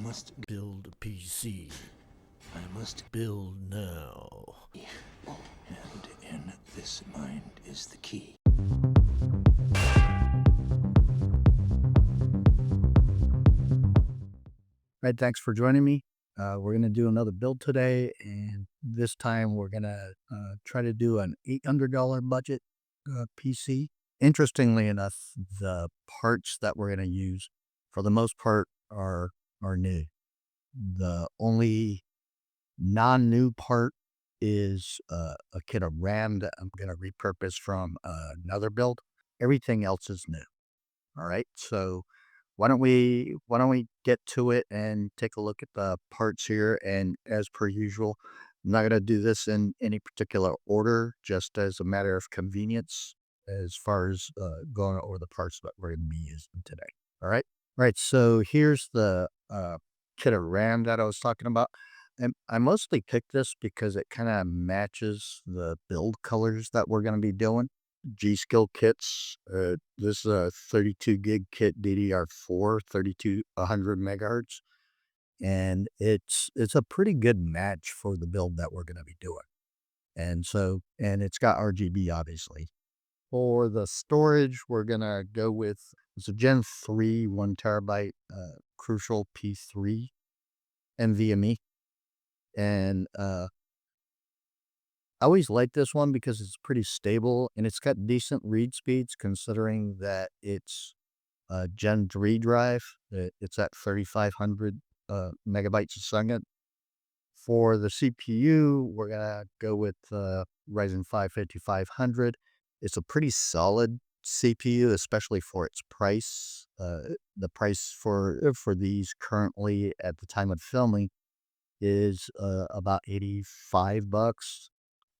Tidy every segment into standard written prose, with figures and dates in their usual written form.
must Build a PC. I must Build now. and in this mind is the key. Right, thanks for joining me. We're going to do another build today, and this time we're going to try to do an $800 budget PC. Interestingly enough, the parts that we're going to use, for the most part, are new. The only non-new part is a kit of RAM that I'm going to repurpose from another build. Everything else is new. All right, so why don't we get to it and take a look at the parts here. And as per usual, I'm not going to do this in any particular order, just as a matter of convenience as far as going over the parts that we're going to be using today. All right, so here's the kit of RAM that I was talking about. And I mostly picked this because it kind of matches the build colors that we're going to be doing. G-Skill kits. This is a 32 gig kit, DDR4, 3200 megahertz, and it's a pretty good match for the build that we're going to be doing. And it's got RGB, obviously. For the storage, we're gonna go with it's a Gen 3 1 terabyte Crucial P3 NVMe, and I always like this one because it's pretty stable and it's got decent read speeds considering that it's a Gen 3 drive. It's at 3500 megabytes a second. For the CPU, we're going to go with Ryzen 5 5500. It's a pretty solid CPU, especially for its price. The price for these currently at the time of filming is about $85.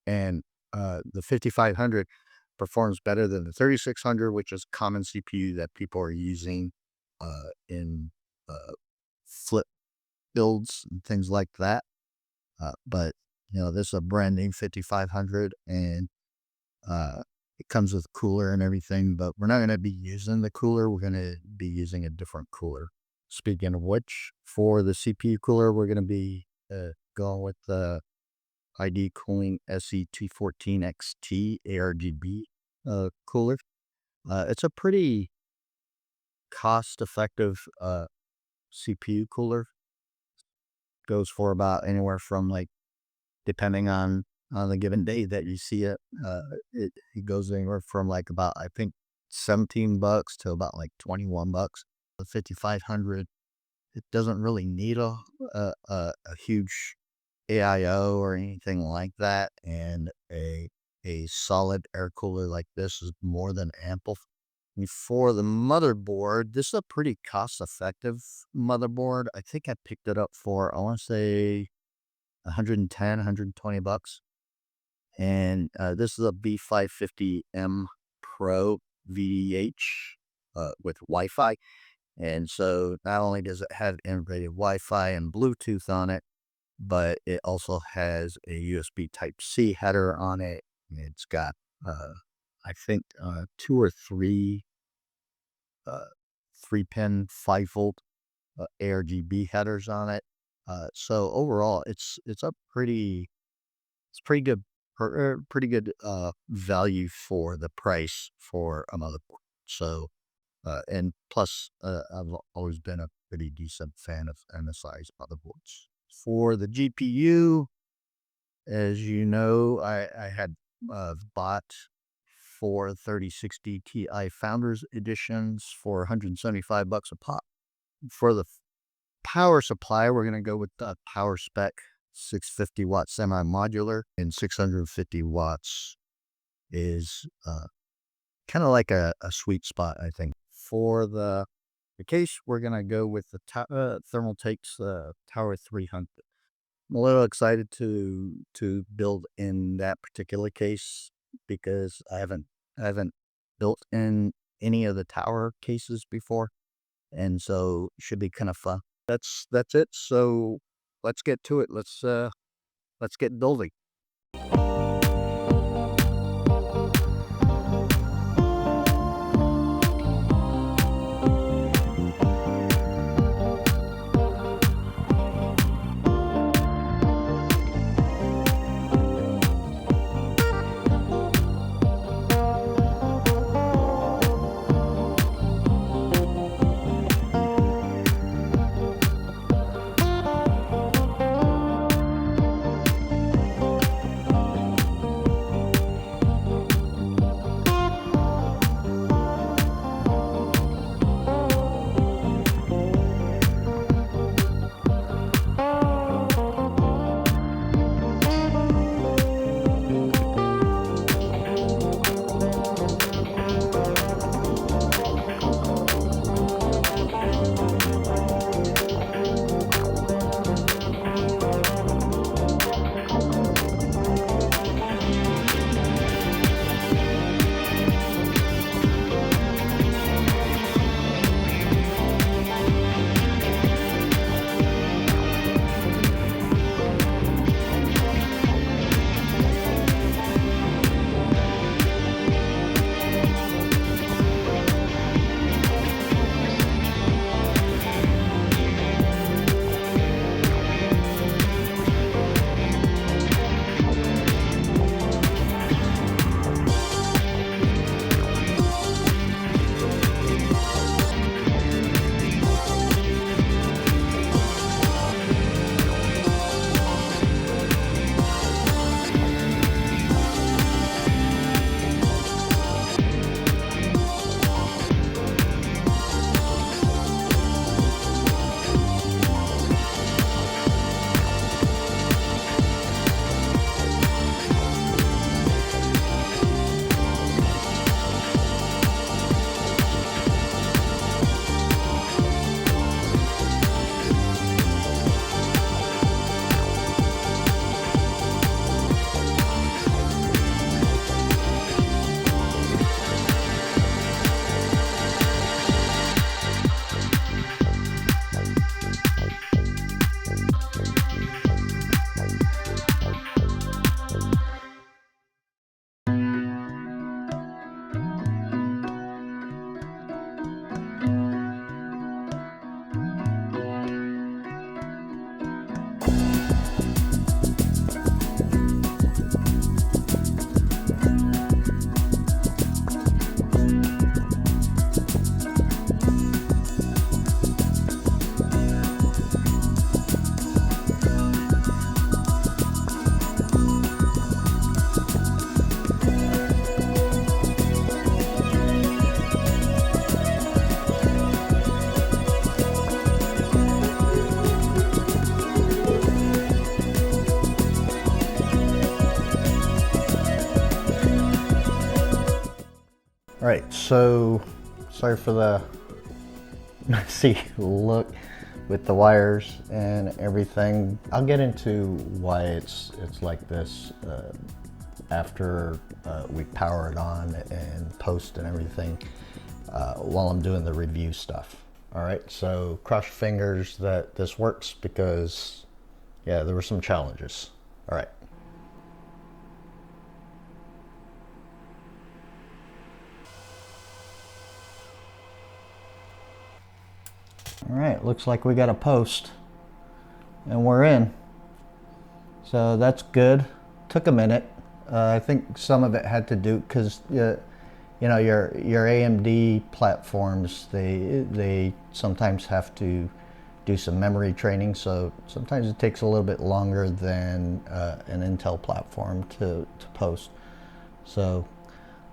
And the 5500 performs better than the 3600, which is common CPU that people are using in flip builds and things like that. But this is a brand new 5500, and it comes with cooler and everything. But we're not going to be using the cooler. We're going to be using a different cooler. Speaking of which, for the CPU cooler, we're going to be going with the ID Cooling SE214XT ARGB cooler. It's a pretty cost-effective CPU cooler. Goes for about anywhere from, like, depending on the given day that you see it, it goes anywhere from like about, I think, $17 to about like $21. The 5500, it doesn't really need a huge AIO or anything like that, and a solid air cooler like this is more than ample. For the motherboard, this is a pretty cost-effective motherboard. I think I picked it up for, I want to say, $110, $120. And this is a B550M Pro VDH with Wi-Fi. And so not only does it have integrated Wi-Fi and Bluetooth on it, but it also has a USB Type-C header on it. It's got, I think, 2 or 3 3-pin 5-volt ARGB headers on it. So overall, it's pretty good, pretty good value for the price for a motherboard. So, and plus, I've always been a pretty decent fan of MSI's motherboards. For the GPU, as you know, I had bought 4 3060 Ti Founders Editions for $175 a pop. For the power supply, we're going to go with the Power Spec 650 watt semi-modular, and 650 watts is kind of like a sweet spot, I think. For the case, we're going to go with the Thermaltake's Tower 300. I'm a little excited to build in that particular case because I haven't built in any of the Tower cases before, and so it should be kind of fun. That's it. So let's get to it. Let's get building. so sorry for the messy look with the wires and everything. I'll get into why it's like this after we power it on and post and everything while I'm doing the review stuff. All right, so cross your fingers that this works, because yeah, there were some challenges. All right. All right, looks like we got a post and we're in. So that's good. Took a minute. I think some of it had to do because you know your AMD platforms, they sometimes have to do some memory training, so sometimes it takes a little bit longer than an Intel platform to post. So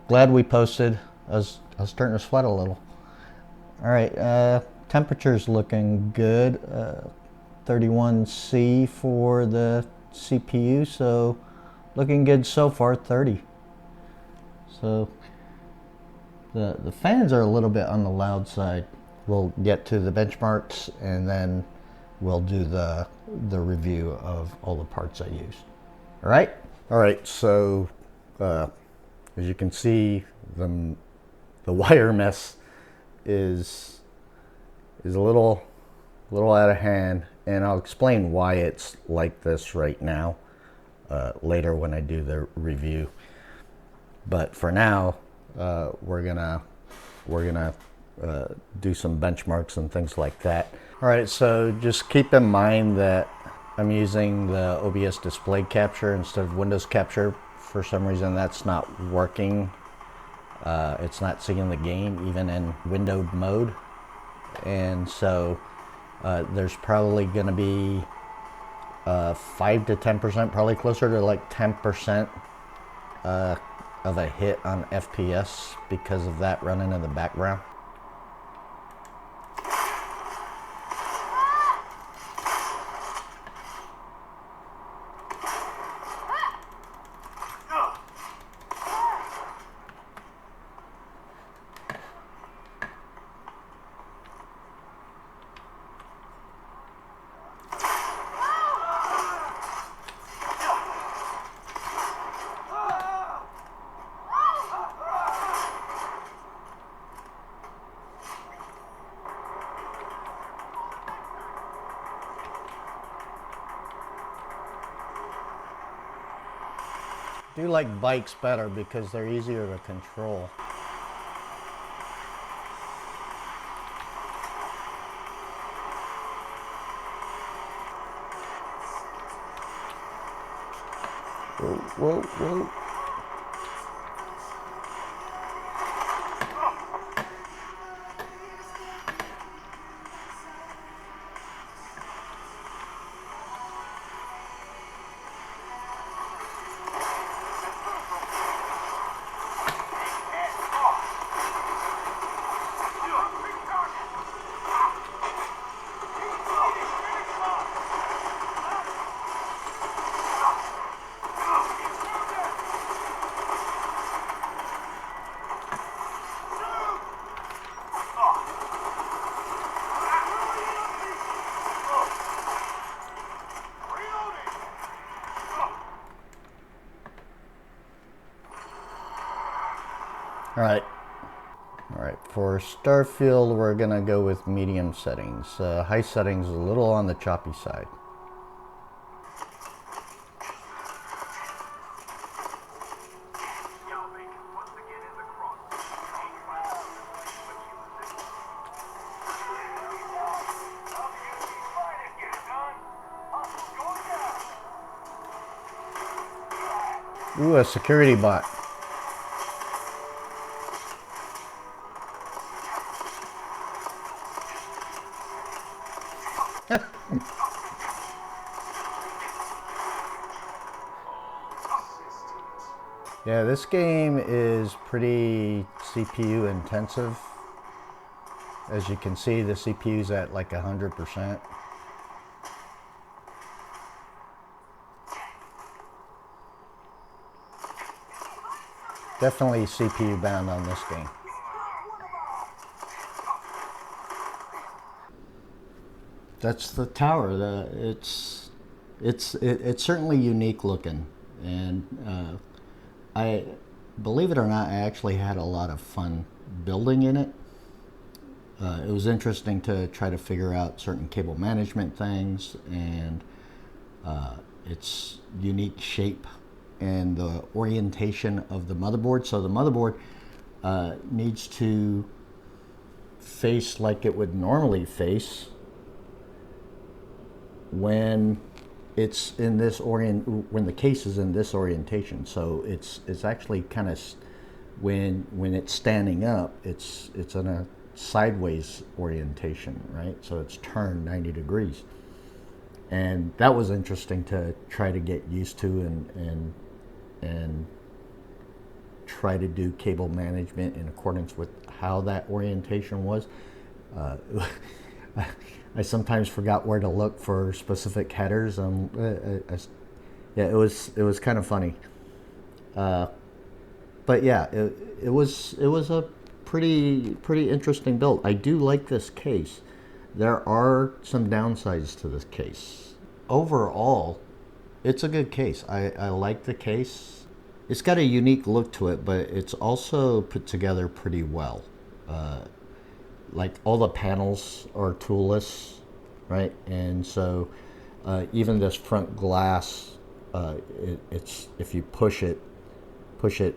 glad we posted. I was starting to sweat a little. All right, temperature's looking good. 31C for the CPU, so looking good so far. 30. So the fans are a little bit on the loud side. We'll get to the benchmarks and then we'll do the review of all the parts I used. All right, so as you can see, the wire mess is a little out of hand, and I'll explain why it's like this right now later when I do the review. But for now, we're gonna do some benchmarks and things like that. All right, so just keep in mind that I'm using the OBS display capture instead of Windows capture. For some reason, that's not working. It's not seeing the game even in windowed mode, and so there's probably going to be 5 to 10%, probably closer to like 10% of a hit on FPS because of that running in the background. I do like bikes better because they're easier to control. Whoa, whoa. All right, for Starfield, we're gonna go with medium settings. High settings is a little on the choppy side. Ooh, a security bot. Yeah, this game is pretty CPU intensive. As you can see, the CPU's at like 100%. Definitely CPU bound on this game. that's the tower. It's certainly unique looking, and I believe it or not, I actually had a lot of fun building in it. It was interesting to try to figure out certain cable management things, and its unique shape and the orientation of the motherboard. So the motherboard needs to face like it would normally face when it's in this when the case is in this orientation. So it's actually kind of, when it's standing up, it's in a sideways orientation, right? So it's turned 90 degrees. And that was interesting to try to get used to and try to do cable management in accordance with how that orientation was. I sometimes forgot where to look for specific headers. Yeah, it was kind of funny. But yeah, it was a pretty interesting build. I do like this case. There are some downsides to this case. Overall, it's a good case. I like the case. It's got a unique look to it, but it's also put together pretty well. Like all the panels are toolless, right? And so even this front glass, it's, if you push it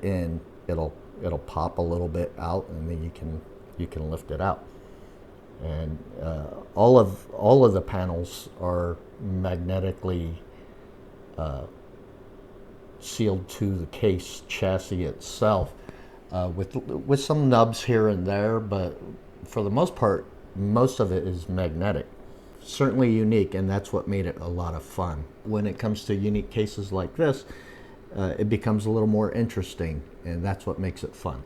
in, it'll pop a little bit out, and then you can lift it out. And all of the panels are magnetically sealed to the case chassis itself, with some nubs here and there, but for the most part, most of it is magnetic. Certainly unique, and that's what made it a lot of fun. When it comes to unique cases like this, it becomes a little more interesting, and that's what makes it fun.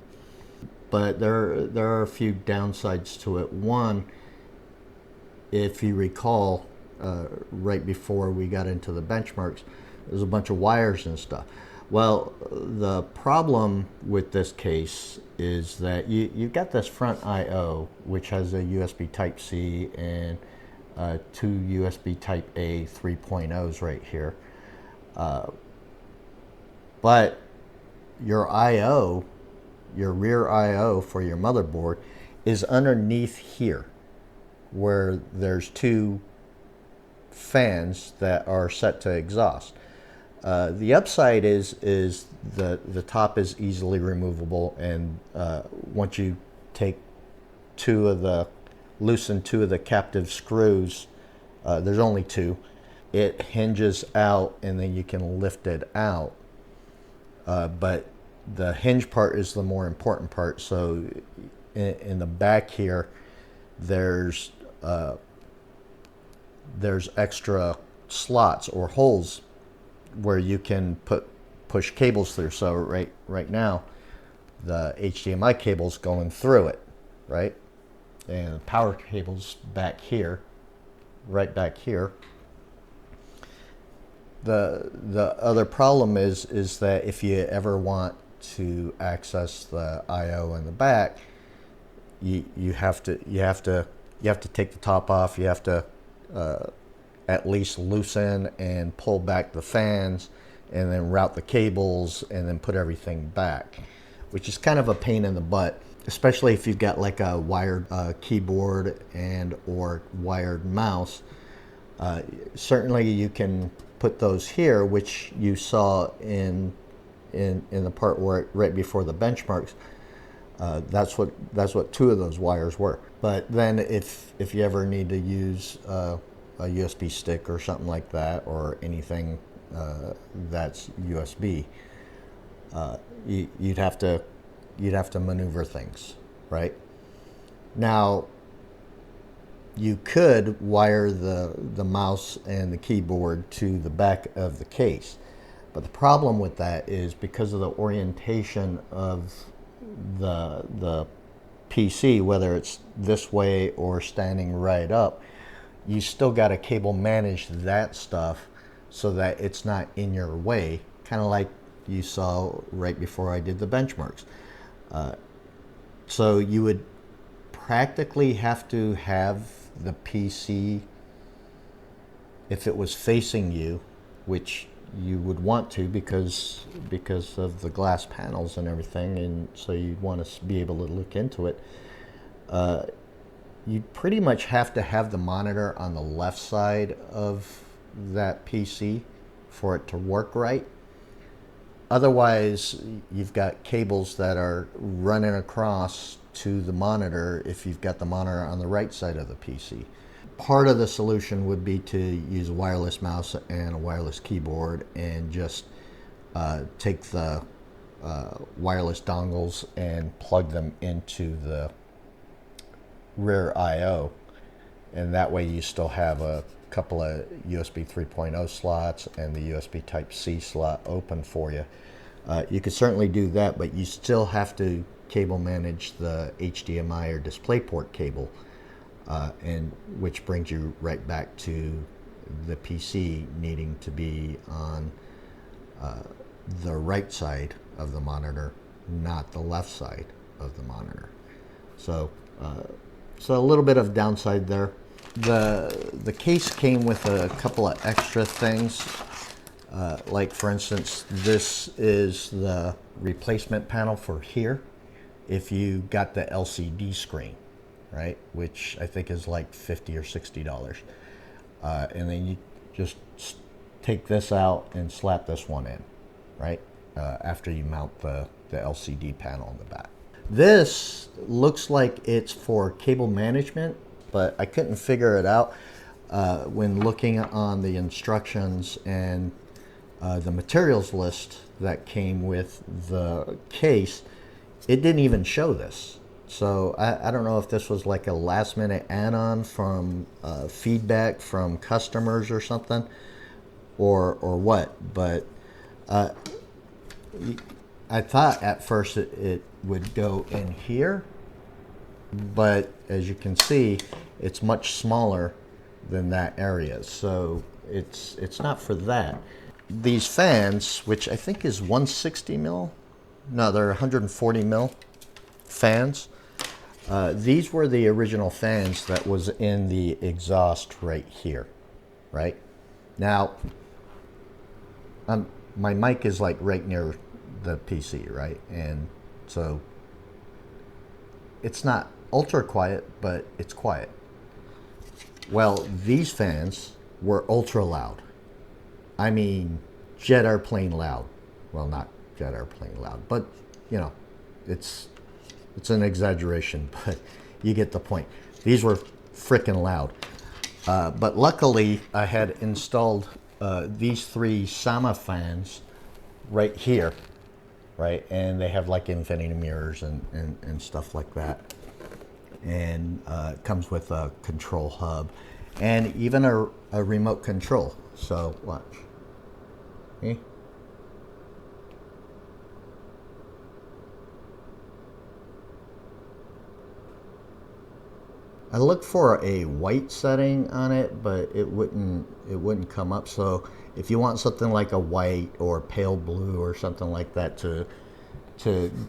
But there are a few downsides to it. One, if you recall, right before we got into the benchmarks, there's a bunch of wires and stuff. Well, the problem with this case is that you've got this front I/O, which has a USB Type-C and two USB Type-A 3.0s right here. But your I/O, your rear I/O for your motherboard, is underneath here, where there's two fans that are set to exhaust. The upside is the top is easily removable, and once you take loosen two of the captive screws, there's only two, it hinges out, and then you can lift it out. But the hinge part is the more important part. So in the back here, there's extra slots or holes where you can push cables through. So right now, the HDMI cable's going through it, right? And the power cable's back here, right back here. The other problem is that if you ever want to access the I/O in the back, you have to take the top off. You have to at least loosen and pull back the fans, and then route the cables, and then put everything back, which is kind of a pain in the butt, especially if you've got like a wired keyboard and or wired mouse. Certainly you can put those here, which you saw in the part where right before the benchmarks. That's what two of those wires were. But then if you ever need to use a USB stick or something like that, or anything that's USB, you'd have to maneuver things, right? Now, you could wire the mouse and the keyboard to the back of the case, but the problem with that is because of the orientation of the PC, whether it's this way or standing right up, you still got to cable manage that stuff so that it's not in your way, kind of like you saw right before I did the benchmarks. So you would practically have to have the PC if it was facing you, which you would want to because of the glass panels and everything, and so you'd want to be able to look into it, you'd pretty much have to have the monitor on the left side of that PC for it to work right. Otherwise, you've got cables that are running across to the monitor if you've got the monitor on the right side of the PC. Part of the solution would be to use a wireless mouse and a wireless keyboard and just take the wireless dongles and plug them into the rear I/O, and that way you still have a couple of USB 3.0 slots and the USB Type-C slot open for you. You could certainly do that, but you still have to cable manage the HDMI or DisplayPort cable, and which brings you right back to the PC needing to be on the right side of the monitor, not the left side of the monitor. So a little bit of downside there. The case came with a couple of extra things. Like for instance, this is the replacement panel for here if you got the LCD screen, right? Which I think is like $50 or $60. And then you just take this out and slap this one in, right? After you mount the LCD panel in the back. This looks like it's for cable management, but I couldn't figure it out when looking on the instructions and the materials list that came with the case. It didn't even show this. So I don't know if this was like a last minute add-on from feedback from customers or something, or what, but I thought at first it would go in here, but as you can see, it's much smaller than that area, so it's not for that. These fans, which I think is 160 mil, no, they're 140 mil fans. These were the original fans that was in the exhaust right here, right? Now, my mic is like right near the PC, right? And so it's not ultra quiet, but it's quiet. Well, these fans were ultra loud. I mean, jet airplane loud. Well, not jet airplane loud, but you know, it's an exaggeration, but you get the point. These were freaking loud. But luckily, I had installed these three Sama fans right here, right? And they have like infinity mirrors and stuff like that. And it comes with a control hub and even a remote control. So watch. Okay. I looked for a white setting on it, but it wouldn't come up. So if you want something like a white or pale blue or something like that to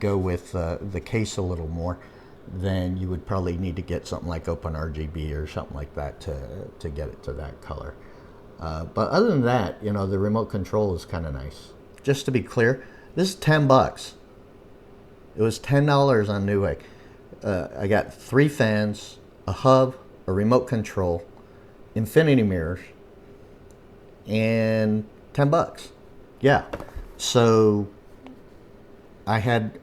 go with the case a little more, then you would probably need to get something like Open RGB or something like that to get it to that color. But other than that, you know, the remote control is kind of nice. Just to be clear, this is 10 bucks. It was $10 on Newegg. I got 3 fans, a hub, a remote control, infinity mirrors, and 10 bucks. Yeah. So I had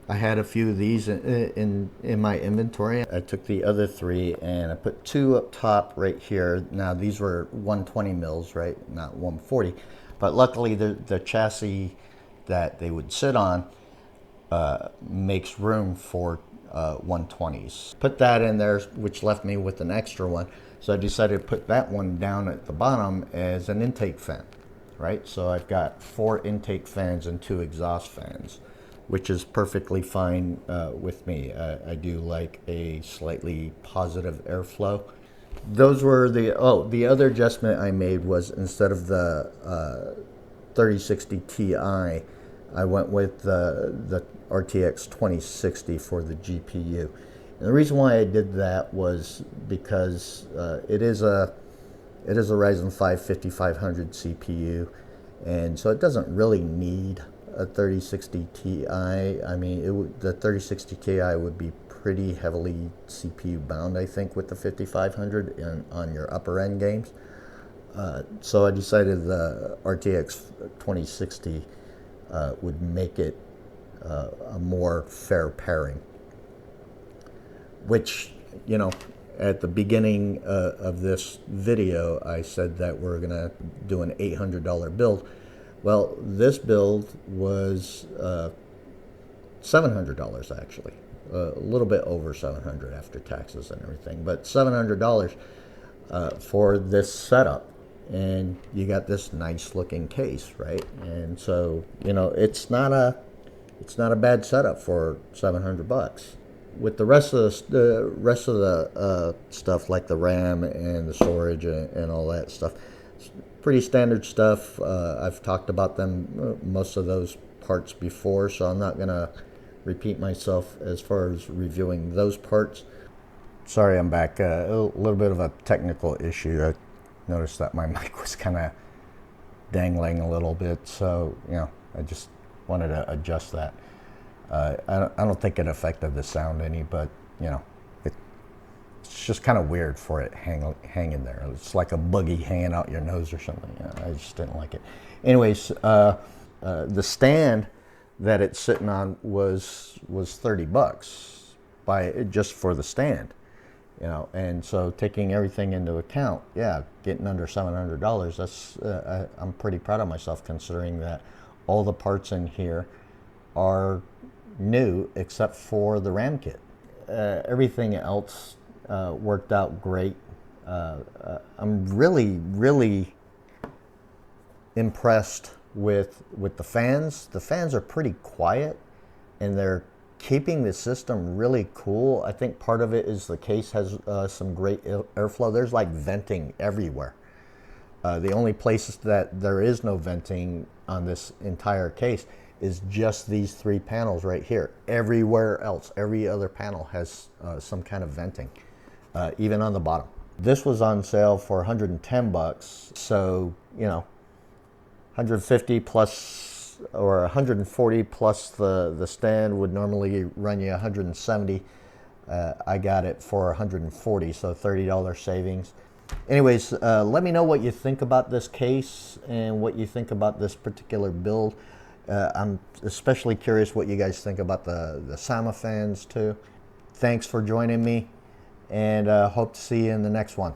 a few of these in my inventory. I took the other 3 and I put 2 up top right here. Now these were 120 mils, right? Not 140. But luckily the chassis that they would sit on makes room for 120s. Put that in there, which left me with an extra one. So I decided to put that one down at the bottom as an intake fan, right? So I've got 4 intake fans and 2 exhaust fans, which is perfectly fine with me. I do like a slightly positive airflow. Those were the other adjustment I made was instead of the 3060 Ti, I went with the RTX 2060 for the GPU. And the reason why I did that was because it is a It is a Ryzen 5 5500 CPU, and so it doesn't really need a 3060 Ti. I mean, the 3060 Ti would be pretty heavily CPU bound, I think, with the 5500 on your upper end games. So I decided the RTX 2060 would make it a more fair pairing. Which, you know, at the beginning of this video, I said that we're gonna do an $800 build. Well, this build was $700 actually, a little bit over $700 after taxes and everything, but $700 for this setup. And you got this nice looking case, right? And so, you know, it's not a bad setup for $700. With the rest of the stuff, like the RAM and the storage and all that stuff, it's pretty standard stuff. I've talked about them, most of those parts before, so I'm not gonna repeat myself as far as reviewing those parts. Sorry, I'm back. A little bit of a technical issue. I noticed that my mic was kind of dangling a little bit, so you know, I just wanted to adjust that. I don't think it affected the sound any, but you know, it's just kind of weird for it hanging there. It's like a boogie hanging out your nose or something. You know, I just didn't like it. Anyways, the stand that it's sitting on was $30 just for the stand. You know, and so taking everything into account, yeah, getting under $700, that's I'm pretty proud of myself, considering that all the parts in here are new except for the RAM kit. Everything else worked out great. I'm really impressed with the fans. The fans are pretty quiet, and they're keeping the system really cool. I think part of it is the case has some great airflow. There's like venting everywhere. The only places that there is no venting on this entire case is just these three panels right here. Everywhere else, every other panel has some kind of venting, even on the bottom. This was on sale for $110, so you know, 150 plus or 140 plus the stand would normally run you 170. I got it for 140, so $30 savings. Anyways, let me know what you think about this case and what you think about this particular build. I'm especially curious what you guys think about the Sama fans too. Thanks for joining me, and hope to see you in the next one.